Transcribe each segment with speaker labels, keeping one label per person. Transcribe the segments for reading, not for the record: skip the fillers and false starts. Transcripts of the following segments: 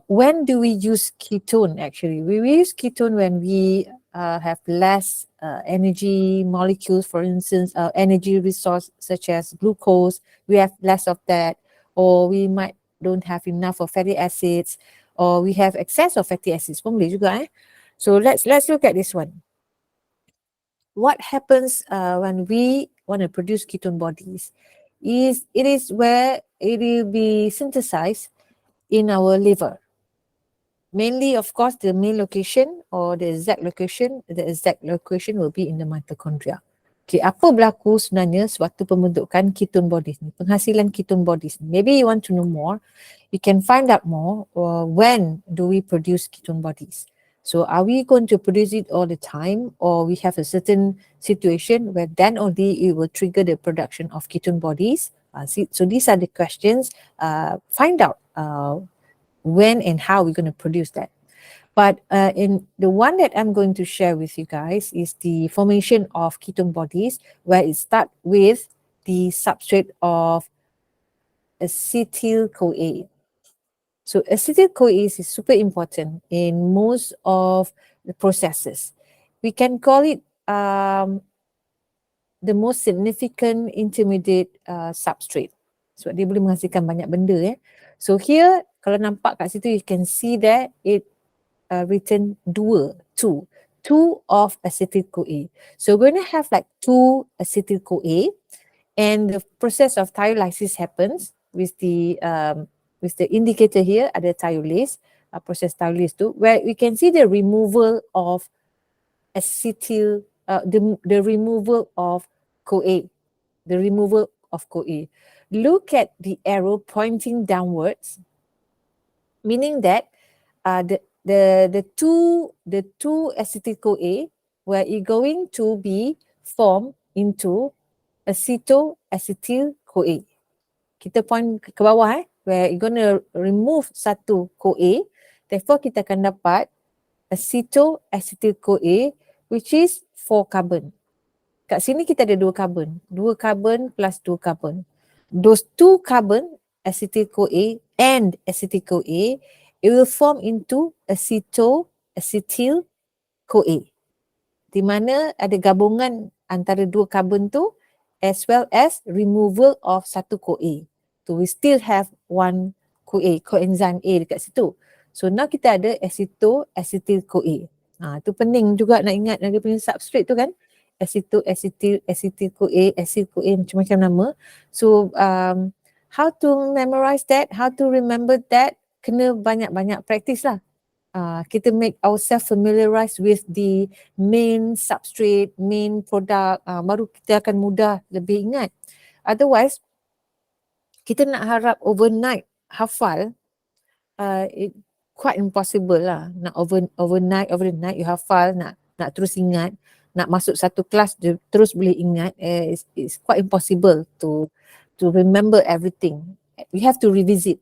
Speaker 1: when do we use ketone actually? We use ketone when we have less energy molecules, for instance, energy resource such as glucose, we have less of that, or we might don't have enough of fatty acids, or we have excess of fatty acids pun boleh juga So let's look at this one. What happens when we want to produce ketone bodies it is where it will be synthesized in our liver. Mainly, of course, the main location or the exact location will be in the mitochondria. Okay, apa berlaku sebenarnya sewaktu pembentukan ketone bodies ni, penghasilan ketone bodies ni. Maybe you want to know more, you can find out more when do we produce ketone bodies. So are we going to produce it all the time, or we have a certain situation where then only it will trigger the production of ketone bodies? So these are the questions. Find out when and how we're going to produce that. But in the one that I'm going to share with you guys is the formation of ketone bodies, where it starts with the substrate of acetyl-CoA. So acetyl-CoA is super important in most of the processes. We can call it the most significant intermediate substrate. Sebab dia boleh menghasilkan banyak benda. So here, kalau nampak kat situ, you can see that it written two of acetyl-CoA. So we're going to have like 2 acetyl-CoA, and the process of thiolysis happens with the indicator here, ada thiolase, process thiolase too, where we can see the removal of the removal of CoA, Look at the arrow pointing downwards, meaning that the two acetyl-CoA were going to be formed into acetyl-CoA. Kita point ke bawah where you're going to remove satu CoA, therefore kita akan dapat acetyl-CoA which is 4 carbon. Kat sini kita ada 2 carbon. 2 carbon plus 2 carbon. Those 2 carbon, acetyl-CoA and acetyl-CoA, it will form into acetyl-CoA. Di mana ada gabungan antara 2 carbon tu as well as removal of satu CoA. So we still have 1 CoA, coenzyme A dekat situ. So now kita ada acetyl-CoA. Tu penting juga nak ingat dia punya substrate tu kan. Acetyl-CoA, acetyl-CoA, macam-macam nama. So how to memorize that, how to remember that, kena banyak-banyak practice lah. Kita make ourselves familiarized with the main substrate, main product, baru kita akan mudah lebih ingat. Otherwise, kita nak harap overnight hafal, it quite impossible lah. Nak overnight you hafal, nak terus ingat, nak masuk satu kelas terus boleh ingat, it's quite impossible to remember everything. You have to revisit.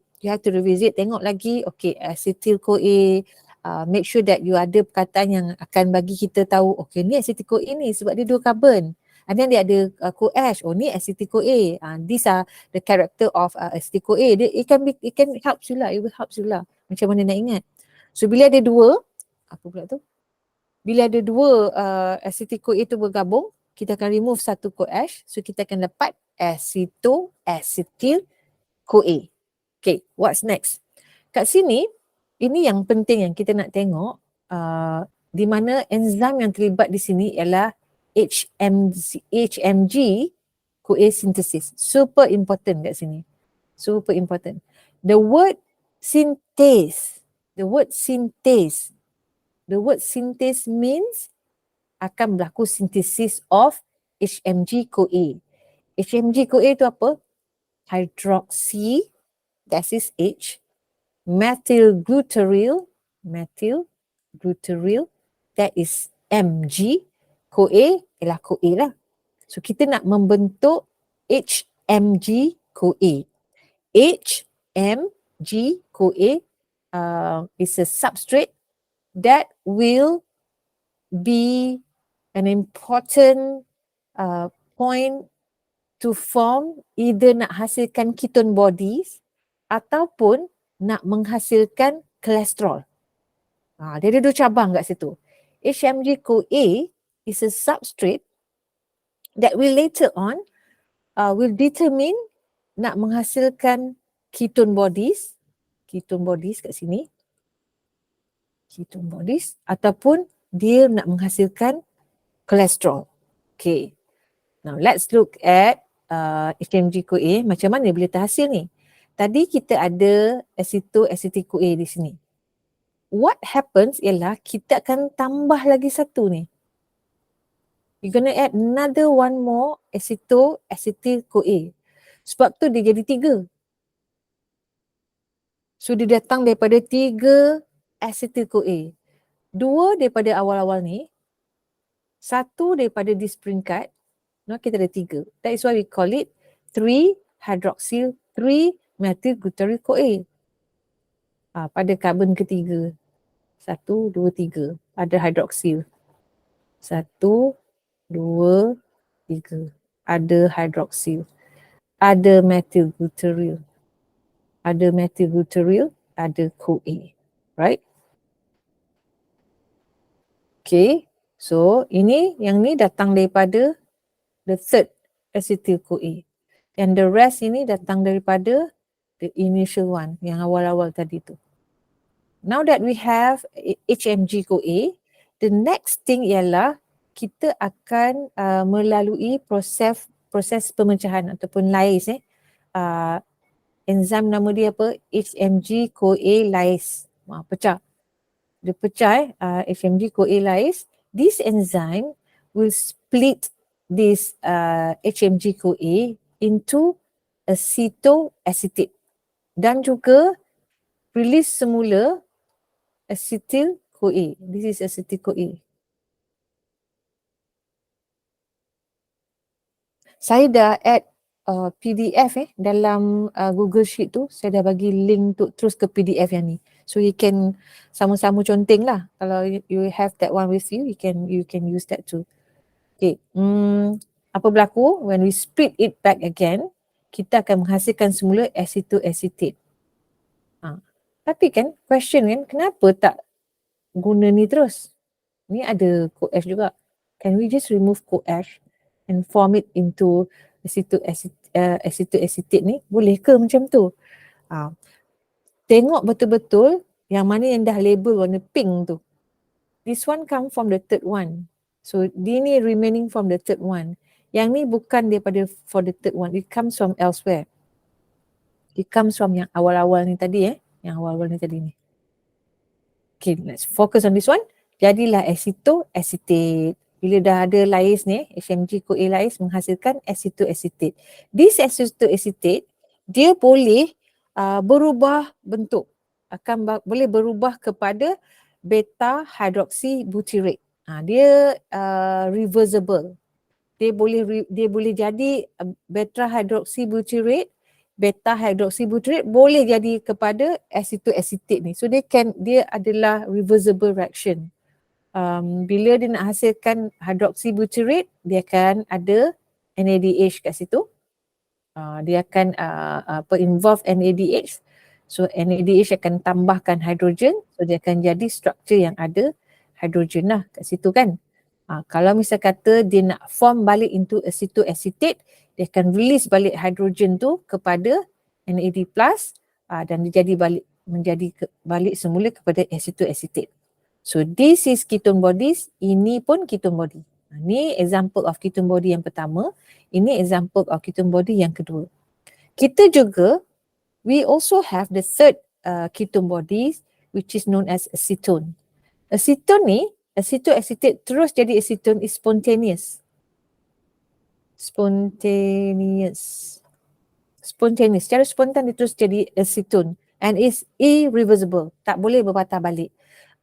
Speaker 1: Tengok lagi, okay, acetyl-CoA, make sure that you ada perkataan yang akan bagi kita tahu, okay, ni acetyl-CoA ni sebab dia 2 carbon. And then dia ada CoH, ni acetyl-CoA. These are the character of acetyl-CoA. It can help you lah, it will help you lah. Macam mana nak ingat. So bila ada 2, apa pula tu? Bila ada 2 acetyl-CoA tu bergabung, kita akan remove satu CoH. So kita akan dapat acetyl-CoA. Okay, what's next? Kat sini, ini yang penting yang kita nak tengok, di mana enzim yang terlibat di sini ialah HMG CoA synthesis. Super important kat sini. Super important. The word synthase means akan berlaku synthesis of HMG CoA. HMG CoA itu apa? Hydroxy, that is H, methylglutaryl, that is Mg, CoA ialah CoA lah. So kita nak membentuk HMG CoA. HMG CoA is a substrate that will be an important point to form, either nak hasilkan ketone bodies ataupun nak menghasilkan kolesterol. Dia ada 2 cabang kat situ. HMG-CoA is a substrate that will later on will determine nak menghasilkan ketone bodies kat sini, ketone bodies, ataupun dia nak menghasilkan kolesterol. Okay, now let's look at HMG-CoA, macam mana boleh terhasil ni. Tadi kita ada acetoacetyl-CoA di sini. What happens ialah kita akan tambah lagi satu ni. You're gonna add another one more acetoacetyl-CoA. Sebab tu dia jadi 3. So dia datang daripada 3 acetyl-CoA. 2 daripada awal-awal ni, 1 daripada this peringkat. No, kita ada 3. That is why we call it 3-hydroxyl 3-methylbutyryl-CoA. Pada karbon ketiga. 1, 2, 3. Ada hydroxyl. 1, 2, 3. Ada hydroxyl. Ada methylbutyryl. Ada methylbutyryl, ada CoA. Right? Okay. So ini, yang ni datang daripada the third acetyl-CoA. And the rest ini datang daripada the initial one, yang awal-awal tadi tu. Now that we have HMG-CoA, the next thing ialah kita akan melalui proses pemecahan ataupun lyase. Enzim nama dia apa? HMG-CoA lyase. Pecah. Dia pecah HMG-CoA lyase. This enzyme will split this HMG-CoA into acetoacetate dan juga release semula acetyl-CoA. This is acetyl-CoA. Saya dah add PDF dalam Google Sheet tu. Saya dah bagi link tu terus ke PDF yang ni. So you can sama-sama conteng lah. Kalau you have that one with you, you can use that too. Okay. Apa berlaku? When we split it back again, kita akan menghasilkan semula acetoacetate. Tapi kan, question kan, kenapa tak guna ni terus? Ni ada CoH juga. Can we just remove CoH and form it into acetoacetate ni? Boleh ke macam tu? Tengok betul-betul yang mana yang dah label warna pink tu. This one come from the third one. So dia ni remaining from the third one. Yang ni bukan daripada for the third one. It comes from elsewhere. It comes from yang awal-awal ni tadi Yang awal-awal ni tadi ni. Okay, let's focus on this one. Jadilah acetoacetate. Bila dah ada lyase ni, HMG-CoA lyase menghasilkan acetoacetate. This acetoacetate, dia boleh berubah bentuk. Boleh berubah kepada beta-hydroxybutyrate. Dia reversible. Dia boleh jadi beta-hydroxybutyrate boleh jadi kepada acetoacetate ni. So dia adalah reversible reaction. Bila dia nak hasilkan hydroxybutyrate, dia akan ada NADH kat situ. Dia akan involve NADH. So NADH akan tambahkan hidrogen. So dia akan jadi struktur yang ada hidrogen lah kat situ kan. Kalau misal kata dia nak form balik into acetoacetate, dia akan release balik hidrogen tu kepada NAD+, dan dia menjadi balik semula kepada acetoacetate. So this is ketone bodies, ini pun ketone body. Ini example of ketone body yang pertama, ini example of ketone body yang kedua. Kita juga, we also have the third ketone bodies which is known as acetone. Acetone ni, acetoacetate terus jadi acetone is spontaneous. Secara spontan dia terus jadi acetone and is irreversible. Tak boleh berpatah balik.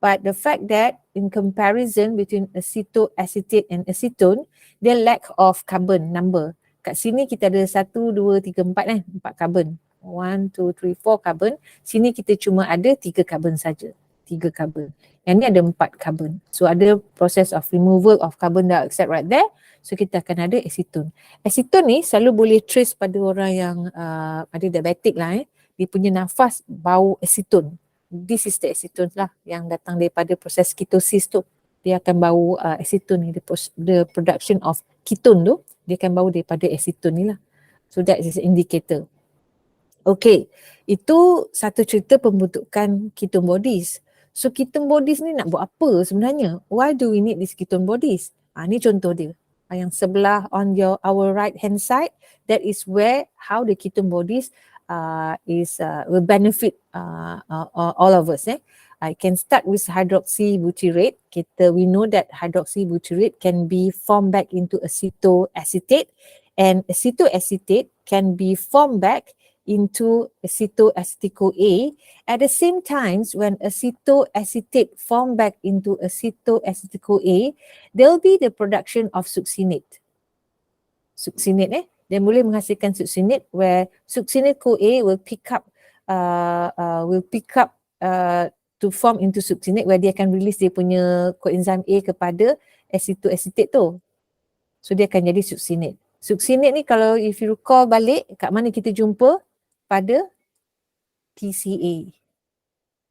Speaker 1: But the fact that in comparison between acetoacetate and acetone, dia lack of carbon number. Kat sini kita ada 1, 2, 3, 4 4 carbon. 1, 2, 3, 4 carbon. Sini kita cuma ada 3 carbon saja. 3 carbon. Yang ni ada 4 carbon. So ada process of removal of carbon dioxide right there. So kita akan ada acetone. Acetone ni selalu boleh trace pada orang yang ada diabetic lah. dia punya nafas bau aseton. This is the acetone lah yang datang daripada proses ketosis tu. Dia akan bau acetone ni, the production of ketone tu, dia akan bau daripada acetone ni lah. So that is indicator. Okay, itu satu cerita pembentukan ketone bodies. So ketone bodies ni nak buat apa sebenarnya? Why do we need these ketone bodies? Ni contoh dia. Yang sebelah on our right hand side, that is where how the ketone bodies will benefit all of us. I can start with hydroxybutyrate. We know that hydroxybutyrate can be formed back into acetoacetate, and acetoacetate can be formed back into acetoacetic-CoA. At the same time, when acetoacetate form back into acetoacetic-CoA, there will be the production of succinate. Succinate then boleh menghasilkan succinate, where succinate-CoA will pick up to form into succinate, where dia akan release dia punya coenzyme A kepada acetoacetate tu. So dia akan jadi succinate. Succinate ni kalau if you recall balik, kat mana kita jumpa? Pada TCA,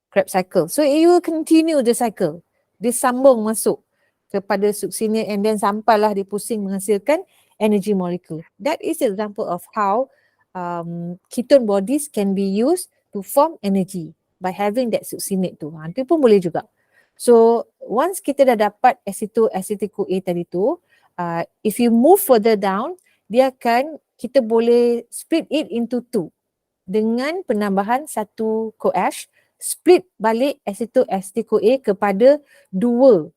Speaker 1: Krebs cycle. So it will continue the cycle. Dia sambung masuk kepada succinate and then sampailah dia pusing menghasilkan energy molecule. That is an example of how ketone bodies can be used to form energy by having that succinate tu. Itu pun boleh juga. So once kita dah dapat acetoacetic-CoA tadi tu, if you move further down, kita boleh split it into two. Dengan penambahan satu CoH, split balik acetoacetic-CoA kepada dua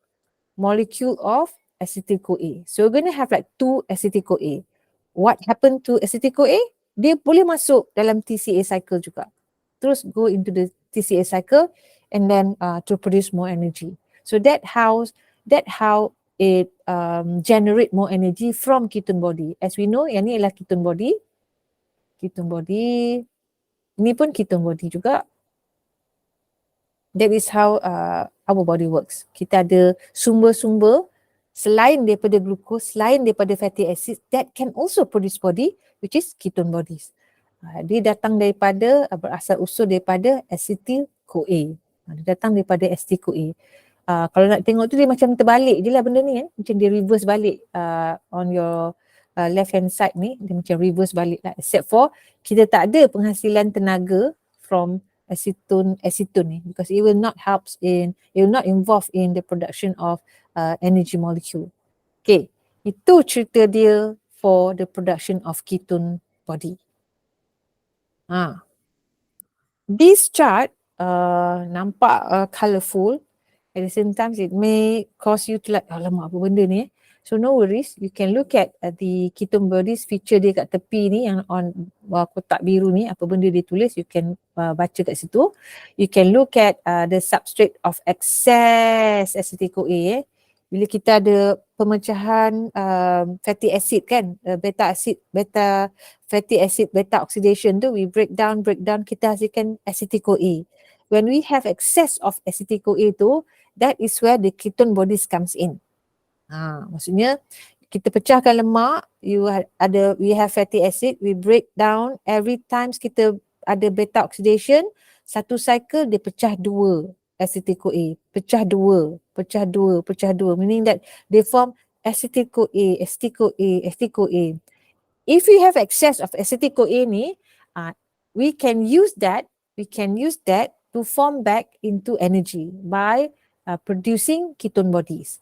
Speaker 1: molecule of acetyl-CoA. So we're going to have like two acetyl-CoA. What happened to acetyl-CoA? Dia boleh masuk dalam TCA cycle juga. Terus go into the TCA cycle and then to produce more energy. So that how it generate more energy from ketone body. As we know, yang ni adalah ketone body. Ketone body. Ini pun ketone body juga. That is how our body works. Kita ada sumber-sumber selain daripada glucose, selain daripada fatty acid that can also produce body, which is ketone bodies. Dia datang daripada, berasal usul daripada acetyl-CoA. Dia datang daripada acetyl-CoA. Kalau nak tengok tu dia macam terbalik je lah benda ni kan. Macam dia reverse balik on your left hand side ni, dia macam reverse balik lah, except for kita tak ada penghasilan tenaga from acetone ni, because it will not involve in the production of energy molecule. Okay, itu cerita dia for the production of ketone body. This chart nampak colourful, at the same time it may cause you to like, alamak apa benda ni. So no worries, you can look at the ketone bodies feature dia kat tepi ni yang on kotak biru ni, apa benda dia tulis, you can baca kat situ. You can look at the substrate of excess acetyl-CoA. Bila kita ada pemecahan fatty acid kan, beta fatty acid beta oxidation tu, we break down, kita hasilkan acetyl-CoA. When we have excess of acetyl-CoA tu, that is where the ketone bodies comes in. Maksudnya kita pecahkan lemak, we have fatty acid, we break down, every time kita ada beta oxidation, satu cycle dia pecah dua acetyl-CoA, pecah dua, meaning that they form acetyl-CoA. If we have excess of acetyl-CoA ni, we can use that to form back into energy by producing ketone bodies.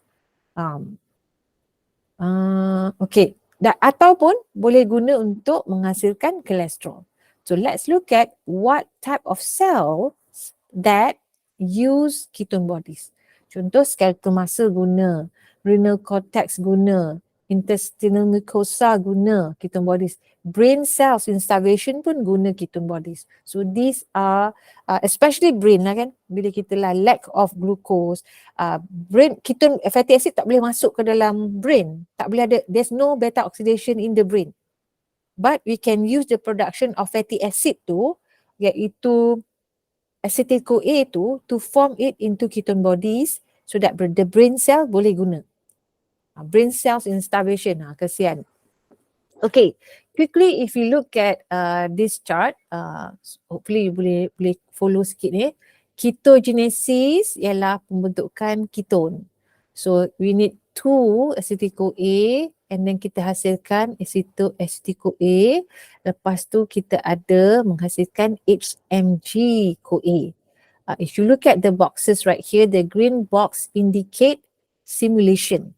Speaker 1: Okay, ataupun boleh guna untuk menghasilkan kolesterol. So let's look at what type of cells that use ketone bodies. Contoh skeletal muscle guna, renal cortex guna, intestinal mucosa guna ketone bodies, brain cells in starvation pun guna ketone bodies. So these are especially brain lah kan, bila kita lah lack of glucose, brain ketone fatty acid tak boleh masuk ke dalam brain, tak boleh ada, there's no beta oxidation in the brain, but we can use the production of fatty acid tu, iaitu acetyl-CoA tu, to form it into ketone bodies so that the brain cell boleh guna. Brain cells in starvation, kesian. Okay, quickly if you look at this chart, hopefully you boleh follow sikit ni. Ketogenesis ialah pembentukan ketone. So we need 2 acetyl-CoA and then kita hasilkan acetyl-CoA. Lepas tu kita ada menghasilkan HMG-CoA. If you look at the boxes right here, the green box indicate stimulate.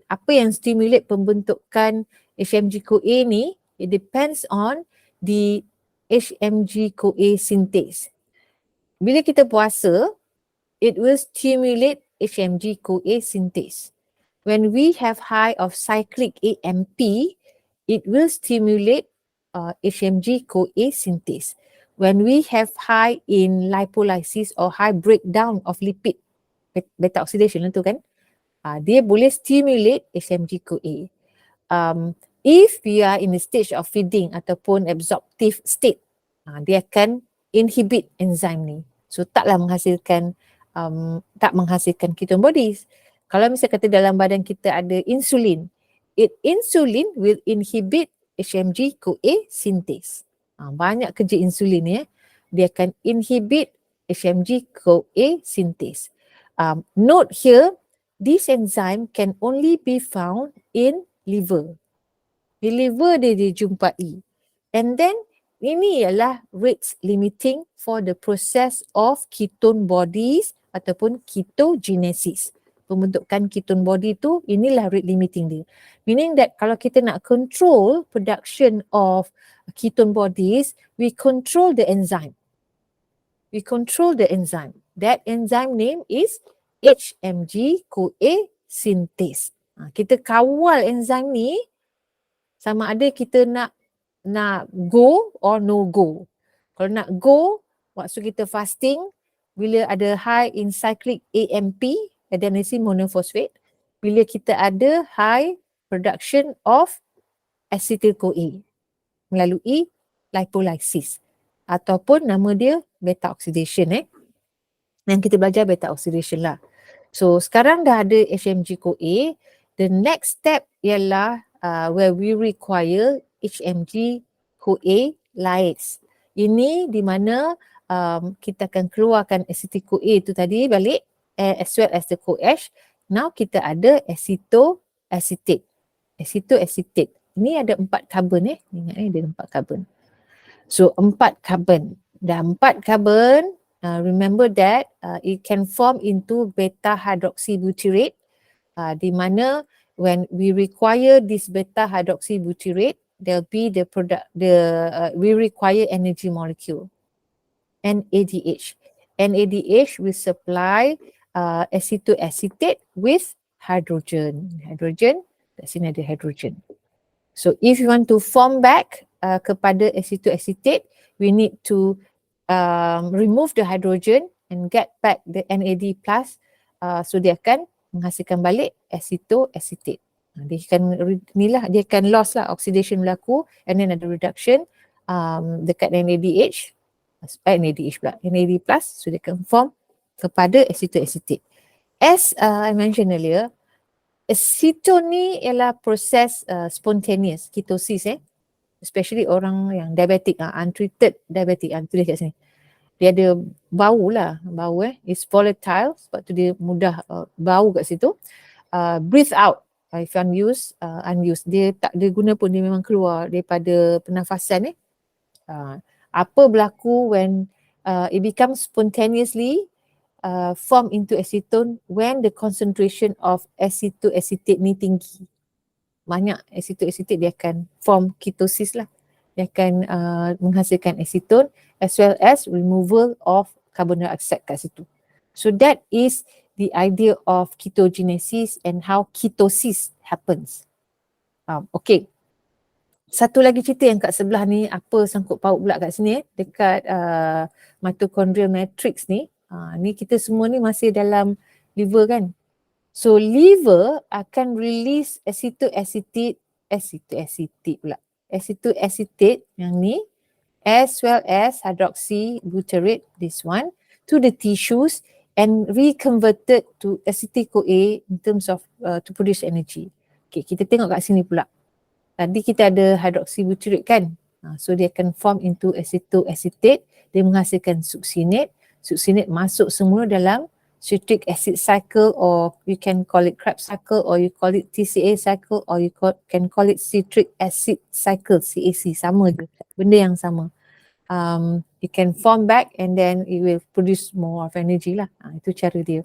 Speaker 1: Apa yang stimulate pembentukan HMG-CoA ni? It depends on the HMG-CoA synthase. Bila kita puasa, it will stimulate HMG-CoA synthase. When we have high of cyclic AMP, it will stimulate HMG-CoA synthase. When we have high in lipolysis or high breakdown of lipid, beta oxidation lah tu kan, dia boleh stimulate HMG-CoA. If we are in the stage of feeding ataupun absorptive state, dia akan inhibit enzim ni. So tak menghasilkan ketone bodies. Kalau misalnya kata dalam badan kita ada insulin, insulin will inhibit HMG-CoA synthase. Banyak kerja insulin ya. Dia akan inhibit HMG-CoA synthase. Note here, this enzyme can only be found in liver. Di liver dia dijumpai. And then ini ialah rate limiting for the process of ketone bodies ataupun ketogenesis. Pembentukan ketone body tu inilah rate limiting dia. Meaning that kalau kita nak control production of ketone bodies, we control the enzyme. That enzyme name is HMG-CoA synthase. Kita kawal enzim ni sama ada kita nak go or no go. Kalau nak go, waktu kita fasting, bila ada high in cyclic AMP, adenosine monophosphate, bila kita ada high production of acetyl-CoA melalui lipolysis ataupun nama dia beta oxidation yang kita belajar beta oxidation lah. So sekarang dah ada HMG-CoA, the next step ialah where we require HMG-CoA lyase. Ini di mana kita akan keluarkan acetyl-CoA tu tadi balik as well as the CoH. Now kita ada acetoacetate. Ini ada 4 carbon Ingat ada 4 carbon. So 4 carbon. Dan 4 carbon, remember that it can form into beta hydroxybutyrate di mana when we require this beta hydroxybutyrate, there'll be the product, we require energy molecule, NADH. NADH will supply acetoacetate with hydrogen. Kat sini ada hydrogen. So if you want to form back kepada acetoacetate, we need to remove the hydrogen and get back the NAD+, so dia akan menghasilkan balik acetoacetate. Dia akan loss lah, oxidation berlaku and then ada reduction dekat NADH NAD+, so dia akan form kepada acetoacetate. As I mentioned earlier, acetone ni ialah proses spontaneous ketosis especially orang yang diabetic, untreated diabetic, tulis kat sini. Dia ada bau it's volatile sebab tu dia mudah bau kat situ. Breathe out, if unused, dia tak ada guna pun, dia memang keluar daripada pernafasan apa berlaku when it becomes spontaneously form into acetone when the concentration of acetoacetate ni tinggi. Banyak acetoacetate dia akan form ketosis lah. Dia akan menghasilkan acetone as well as removal of carbon dioxide kat situ. So that is the idea of ketogenesis and how ketosis happens. Okay. Satu lagi cerita yang kat sebelah ni, apa sangkut paut pula kat sini dekat mitochondrial matrix ni. Ni kita semua ni masih dalam liver kan. So liver akan release acetoacetate yang ni as well as hydroxybutyrate, this one, to the tissues and reconverted to acetyl-CoA in terms of to produce energy. Okay, kita tengok kat sini pula. Tadi kita ada hydroxybutyrate kan? So dia akan form into acetoacetate, dia menghasilkan succinate. Succinate masuk semua dalam citric acid cycle, or you can call it Krebs cycle, or you call it TCA cycle, or you can call it citric acid cycle, CAC, sama je, benda yang sama. It can form back and then it will produce more of energy lah. Itu cara dia.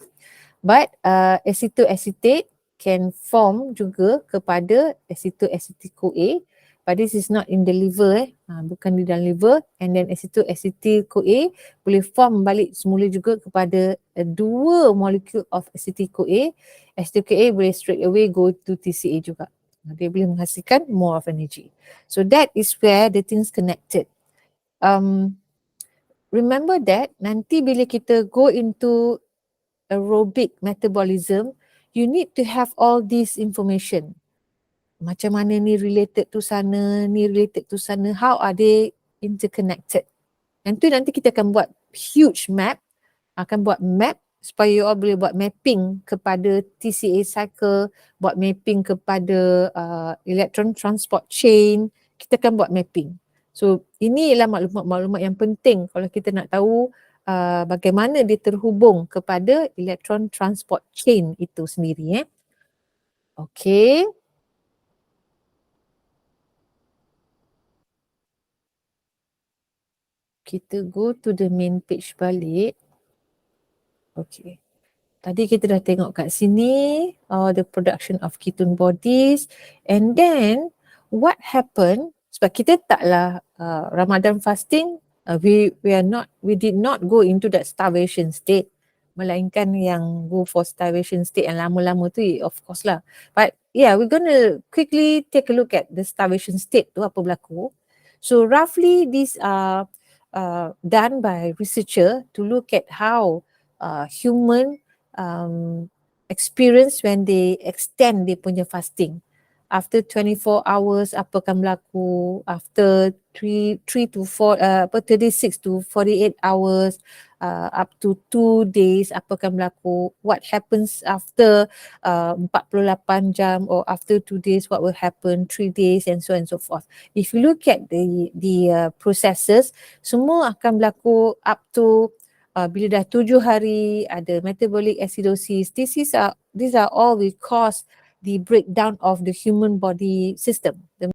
Speaker 1: But acetoacetate can form juga kepada acetoacetyl-CoA, but this is not in the liver, bukan di dalam liver, and then acetoacetyl-CoA boleh form balik semula juga kepada dua molecule of acetyl-CoA. Acetyl-CoA boleh straight away go to TCA juga. Dia boleh menghasilkan more of energy. So that is where the things connected. Remember that nanti bila kita go into aerobic metabolism, you need to have all this information. Macam mana ni related to sana, ni related to sana, how are they interconnected. And tu nanti kita akan buat huge map, akan buat map supaya you all boleh buat mapping kepada TCA cycle, buat mapping kepada electron transport chain, kita akan buat mapping. So ini ialah maklumat-maklumat yang penting kalau kita nak tahu bagaimana dia terhubung kepada electron transport chain itu sendiri. Okay. Kita go to the main page balik. Okay. Tadi kita dah tengok kat sini the production of ketone bodies, and then what happened, sebab kita taklah Ramadan fasting, we did not go into that starvation state, melainkan yang go for starvation state yang lama-lama tu, of course lah. But yeah, we're gonna quickly take a look at the starvation state tu apa berlaku. So roughly these are done by researcher to look at how human experience when they extend dia punya fasting. After 24 hours apa akan berlaku, after 36 to 48 hours, up to 2 days apa akan berlaku, what happens after 48 jam, or after 2 days what will happen, 3 days, and so on and so forth. If you look at the processes, semua akan berlaku up to bila dah 7 hari ada metabolic acidosis. These are all will cause the breakdown of the human body system, the